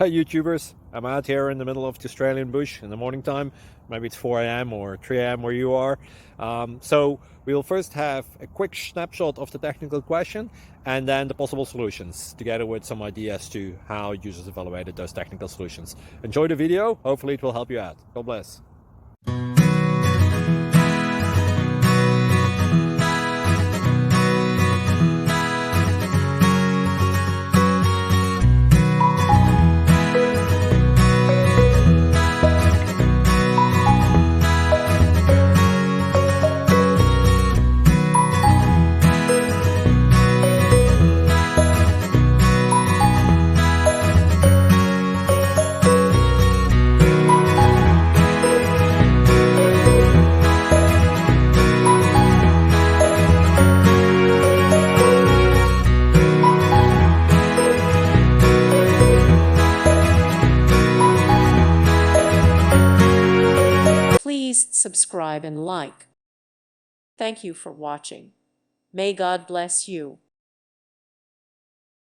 Hi YouTubers, I'm out here in the middle of the Australian bush in the morning time. Maybe it's 4 a.m. or 3 a.m. where you are. So we'll first have a quick snapshot of the technical question and then the possible solutions, together with some ideas to how users evaluated those technical solutions. Enjoy the video, hopefully it will help you out. God bless. Please subscribe and like. Thank you for watching. May God bless you.